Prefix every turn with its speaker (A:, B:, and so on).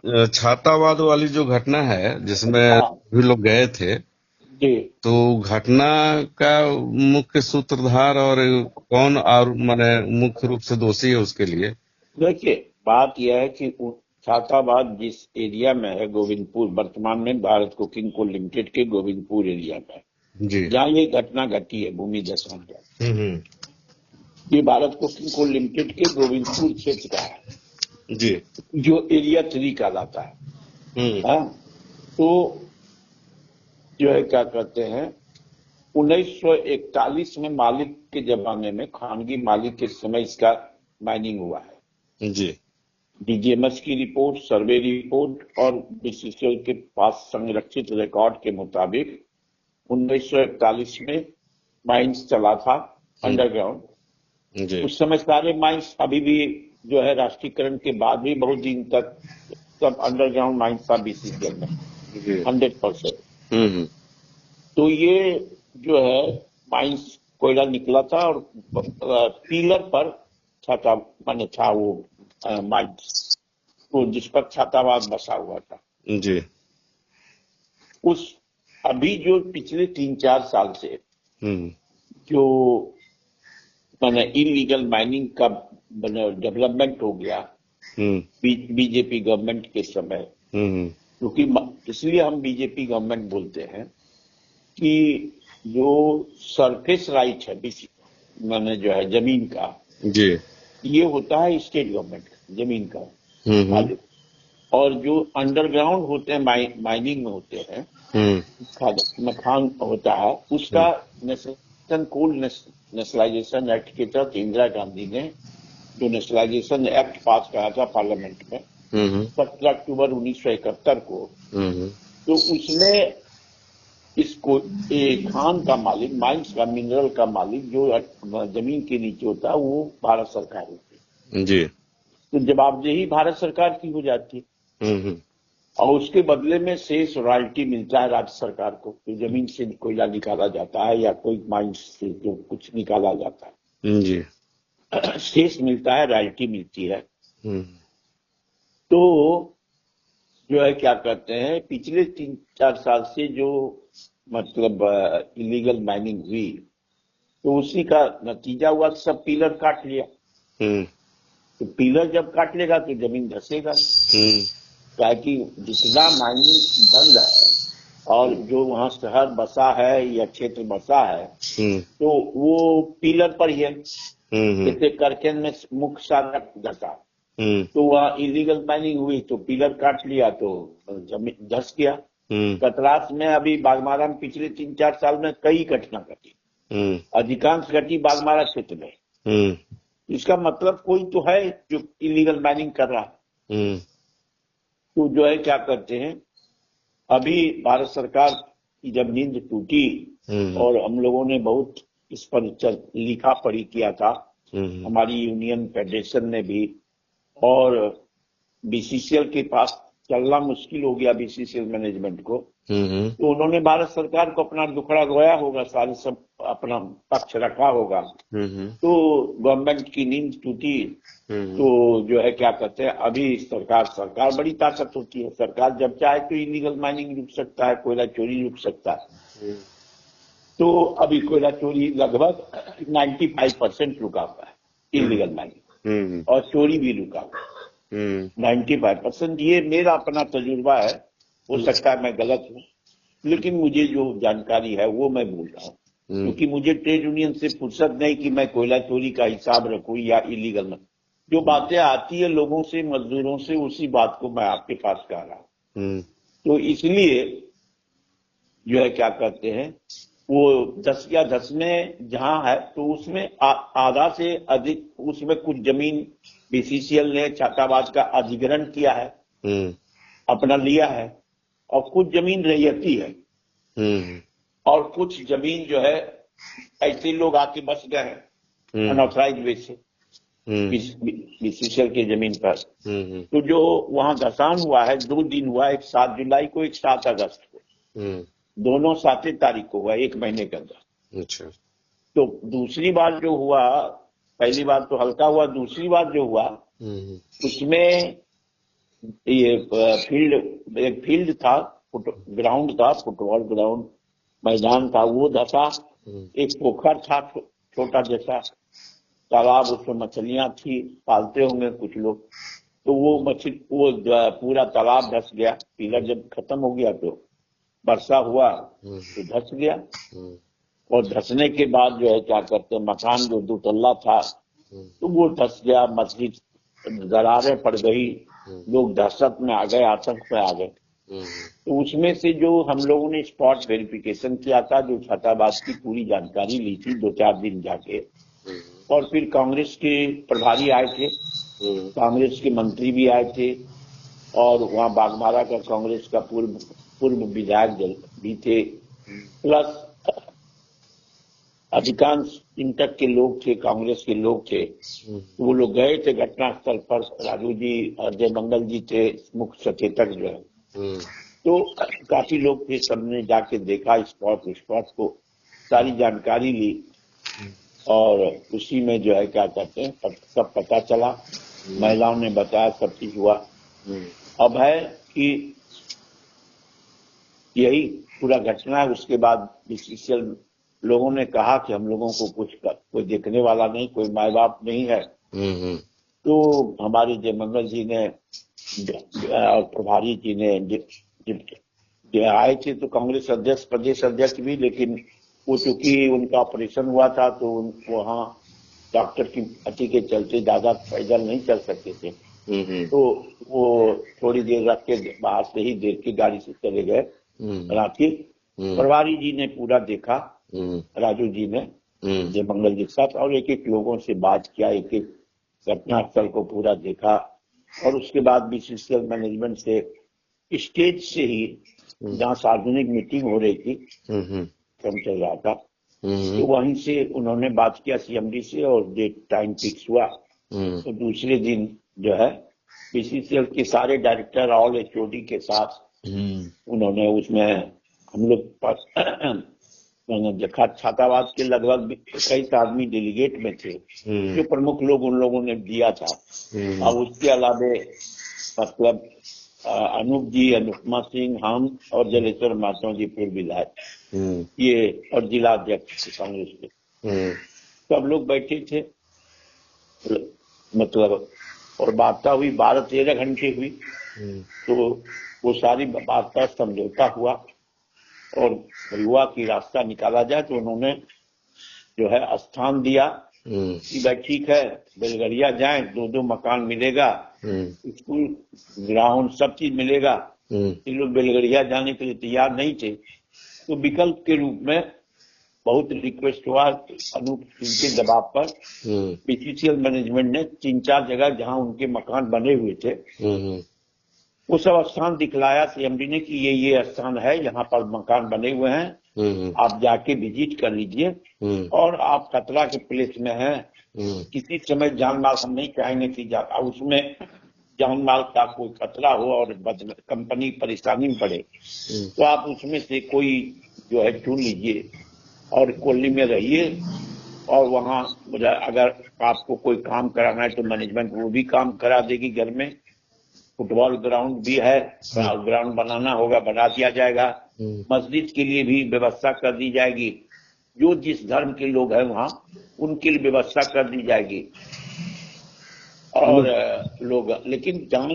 A: छातावाद वाली जो घटना है जिसमें
B: हाँ
A: भी लोग गए थे,
B: जी।
A: तो घटना का मुख्य सूत्रधार और कौन और माने मुख्य रूप से दोषी है उसके लिए?
B: देखिए, बात यह है कि छाताबाद जिस एरिया में है, गोविंदपुर, वर्तमान में भारत कुकिंग कोल लिमिटेड के गोविंदपुर एरिया में है,
A: जी।
B: जहाँ ये घटना घटी है, भूमि दहन का।
A: हम्म।
B: ये भारत कुकिंग कोल लिमिटेड के गोविंदपुर क्षेत्र का है,
A: जी।
B: जो एरिया 3 कहलाता है।
A: हम्म।
B: हाँ, तो जो है क्या कहते हैं, 1941 में मालिक के जमाने में, खानगी मालिक के समय इसका माइनिंग हुआ है।
A: जी।
B: डीजीएमएस की रिपोर्ट, सर्वे रिपोर्ट और बीसीसीएल के पास संरक्षित रिकॉर्ड के मुताबिक 1941 में माइंस चला था
A: हम्म।
B: अंडरग्राउंड।
A: जी।
B: उस समय सारे माइंस अभी भी जो है राष्ट्रीयकरण के बाद भी बहुत दिन तक सब अंडरग्राउंड माइंस था बीसीसीएल में,
A: जी।
B: 100%।
A: हम्म।
B: तो ये जो है माइंस कोयला निकला था और पीलर पर छाता माने था वो माइंस, तो जिस पर छातावाद बसा हुआ था।
A: जी।
B: उस अभी जो पिछले 3-4 साल से
A: हम्म।
B: जो माने इलीगल माइनिंग का डेवलपमेंट हो गया
A: हम्म।
B: बीजेपी गवर्नमेंट के समय,
A: हम्म।
B: क्योंकि इसलिए हम बीजेपी गवर्नमेंट बोलते हैं कि जो सरफेस राइट है माने जो है जमीन का,
A: जी।
B: ये होता है स्टेट गवर्नमेंट का, जमीन का
A: हम्म।
B: मालिक। और जो अंडरग्राउंड होते हैं, माइनिंग में होते हैं,
A: हम्म।
B: मखान होता है, उसका नेशनल कोल नेशनलाइजेशन एक्ट के तहत इंदिरा गांधी ने जो नेशनलाइजेशन एक्ट पास करा था पार्लियामेंट में
A: हम्म।
B: 17 अक्टूबर 1971 को।
A: हम्म।
B: तो उसमें इसको खान का मालिक, माइंस का, मिनरल का मालिक जो जमीन के नीचे होता है, वो भारत सरकार होती है।
A: जी।
B: तो जवाबदेही भारत सरकार की हो जाती है,
A: हम्म।
B: और उसके बदले में शेष रॉयल्टी मिलता है राज्य सरकार को। तो जमीन से कोयला निकाला जाता है या कोई माइंस से जो कुछ निकाला जाता
A: जी।
B: है, शेष मिलता है, रॉयल्टी मिलती है।
A: हम्म।
B: तो जो है क्या कहते हैं, पिछले 3-4 साल से जो मतलब इलीगल माइनिंग हुई, तो उसी का नतीजा हुआ, सब पिलर काट लिया।
A: हम्म।
B: तो पिलर जब काट लेगा तो जमीन धसेगा,
A: हम्म।
B: ताकि जितना माइनिंग बंद है और जो वहां शहर बसा है या क्षेत्र बसा है,
A: हम्म।
B: तो वो पिलर पर ही है।
A: हम्म।
B: जैसे करकेन में मुख्य सड़क धसा,
A: हम्म।
B: तो वहाँ इलीगल माइनिंग हुई तो पिलर काट लिया, तो जमीन धस गया।
A: हम्म।
B: कतरास में अभी बागमारा में पिछले 3-4 साल में कई घटना घटी,
A: हम्म।
B: अधिकांश घटी बागमारा क्षेत्र में।
A: हम्म।
B: इसका मतलब कोई तो है जो इलीगल माइनिंग कर रहा है।
A: हम्म।
B: तो जो है क्या करते हैं, अभी भारत सरकार की जब नींद टूटी
A: हम्म।
B: और हम लोगों ने बहुत इस पर लिखा पढ़ी किया था,
A: हम्म।
B: हमारी यूनियन फेडरेशन ने भी, और बीसीसीएल के पास चलना मुश्किल हो गया बीसीसीएल मैनेजमेंट को।
A: हम्म।
B: तो उन्होंने भारत सरकार को अपना दुखड़ा रोया होगा, सारे सब अपना पक्ष रखा होगा।
A: हम्म।
B: तो गवर्नमेंट की नींद टूटी।
A: हम्म।
B: तो जो है क्या कहते हैं, अभी सरकार बड़ी ताकत होती है, सरकार जब चाहे तो इलीगल माइनिंग रुक सकता है, कोयला चोरी रुक सकता है। तो अभी कोयला चोरी लगभग 95% रुका हुआ है, इलीगल
A: हम्म।
B: माइनिंग, और चोरी भी रुका हुआ है
A: हम्म।
B: 95%। ये मेरा अपना तजुर्बा है, हो सकता है मैं गलत हूं, लेकिन मुझे जो जानकारी है वो मैं बोल रहा हूँ।
A: हम्म।
B: क्योंकि मुझे ट्रेड यूनियन से फुर्सत नहीं कि मैं कोयला चोरी का हिसाब रखूं या इलीगल में। जो बातें आती है लोगों से, मजदूरों से, उसी बात को मैं आपके पास कह रहा हूं।
A: हम्म।
B: तो इसलिए जो है क्या कहते हैं, वो 10 या 10 में जहां है, तो उसमें आधा से अधिक उसमें कुछ जमीन बीसीसीएल ने छाताबाद का अधिग्रहण किया है,
A: हम्म।
B: अपना लिया है, और कुछ जमीन रैयती है,
A: हम्म।
B: और कुछ जमीन जो है ऐसे लोग आके बस गए हैं
A: हम्म।
B: अनऑथराइज वे से
A: हम्म।
B: बीसीसीएल की जमीन पर।
A: हम्म।
B: तो जो वहां घसान हुआ है, 2 दिन हुआ, एक 7 जुलाई को, एक 7 अगस्त को,
A: हम्म।
B: दोनों 7 तारीख को हुआ, एक महीने के अंदर।
A: अच्छा।
B: तो दूसरी बार जो हुआ, पहली बार तो हल्का हुआ, दूसरी बार जो हुआ
A: हम्म।
B: उसमें ये फील्ड, एक फील्ड था, ग्राउंड था, फुटबॉल ग्राउंड मैदान था, वो धसा। एक पोखर था छोटा जैसा तालाब, उसमें मछलियां थी, पालते होंगे कुछ लोग, तो वो मछली, वो पूरा तालाब धस गया। पिलर जब खत्म हो गया तो वर्षा हुआ तो धस गया। और धसने के बाद जो है क्या करते हैं, मकान जो 2 तल्ला था तो वो धस गया, मस्जिद दरारें पड़ गई, लोग दहशत में आ गए, आतंक में आ गए। तो उसमें से जो हम लोगों ने स्पॉट वेरिफिकेशन किया था, जो छात्रावास की पूरी जानकारी ली थी 2-4 दिन जाके, और फिर कांग्रेस के प्रभारी आए थे, कांग्रेस के मंत्री भी आए थे, और वहां बागमारा का कांग्रेस का पूर्व विधायक भी थे, प्लस अधिकांश इंटक के लोग थे, कांग्रेस के लोग थे। तो वो लोग गए थे घटनास्थल पर, राजू जी, अजय मंगल जी थे मुख्य सचेतक जो है, तो काफी लोग थे, सबने जाके देखा स्पॉट को, सारी जानकारी ली, और उसी में जो है क्या कहते हैं सब पता चला, महिलाओं ने बताया, सब चीज हुआ। अब है कि यही पूरा घटना है। उसके बाद बीसीसीएल लोगों ने कहा कि हम लोगों को कोई देखने वाला नहीं, कोई माए बाप नहीं है। तो हमारे जय मंगल जी ने और प्रभारी जी ने आए थे, तो कांग्रेस अध्यक्ष, प्रदेश अध्यक्ष भी, लेकिन वो चूंकि उनका ऑपरेशन हुआ था तो वहाँ डॉक्टर की अति के चलते ज्यादा पैदल नहीं चल सकते थे, तो वो थोड़ी देर रख के बाहर से ही देख के गाड़ी से चले गए रांची। प्रभारी जी ने पूरा देखा, राजू जी ने जय मंगल जी के साथ, और एक एक लोगों से बात किया, एक एक घटनास्थल को पूरा देखा, और उसके बाद बीसीसीएल मैनेजमेंट से स्टेज से ही, जहाँ सार्वजनिक मीटिंग हो रही थी, क्रम चल रहा था, तो वहीं से उन्होंने बात किया सीएमडी से, और डेट टाइम फिक्स हुआ। तो दूसरे दिन जो है बीसीसीएल के सारे डायरेक्टर, ऑल एचओडी के साथ उन्होंने, उसमें हम लोग देखा, छात्रावास के लगभग 21 आदमी डेलीगेट में थे, जो प्रमुख लोग उन लोगों ने दिया था। और उसके अलावा मतलब अनूप जी, अनुपमा सिंह, हम और जलेश्वर महात्मा जी पूर्व विधायक, ये और जिला अध्यक्ष कांग्रेस के, सब लोग बैठे थे, मतलब, और वार्ता हुई 12-13 घंटे हुई। तो वो सारी वार्ता समझौता हुआ, और युवा की रास्ता निकाला जाए, तो उन्होंने जो है स्थान दिया कि भाई ठीक है, बेलगड़िया जाएं, 2-2 मकान मिलेगा, स्कूल, ग्राउंड, सब चीज मिलेगा। ये लोग बेलगड़िया जाने के लिए तैयार नहीं थे, तो विकल्प के रूप में बहुत रिक्वेस्ट हुआ अनूप सिंह के दबाव पर। बीसीसीएल मैनेजमेंट ने 3-4 जगह जहां उनके मकान बने हुए थे, वो सब स्थान दिखलाया सीएमडी ने कि ये स्थान है, यहाँ पर मकान बने हुए हैं, आप जाके विजिट कर लीजिए, और आप खतरा के प्लेस में हैं, किसी समय जान माल हम नहीं चाहेंगे कि उसमें जान माल का कोई खतरा हो और कंपनी परेशानी में पड़े, तो आप उसमें से कोई जो है चुन लीजिए और कॉलोनी में रहिए, और वहाँ अगर आपको कोई काम कराना है तो मैनेजमेंट वो भी काम करा देगी। घर में फुटबॉल ग्राउंड भी है, ग्राउंड बनाना होगा, बना दिया जाएगा, मस्जिद के लिए भी व्यवस्था कर दी जाएगी, जो जिस धर्म के लोग हैं वहाँ उनके लिए व्यवस्था कर दी जाएगी। और लोग, लेकिन जान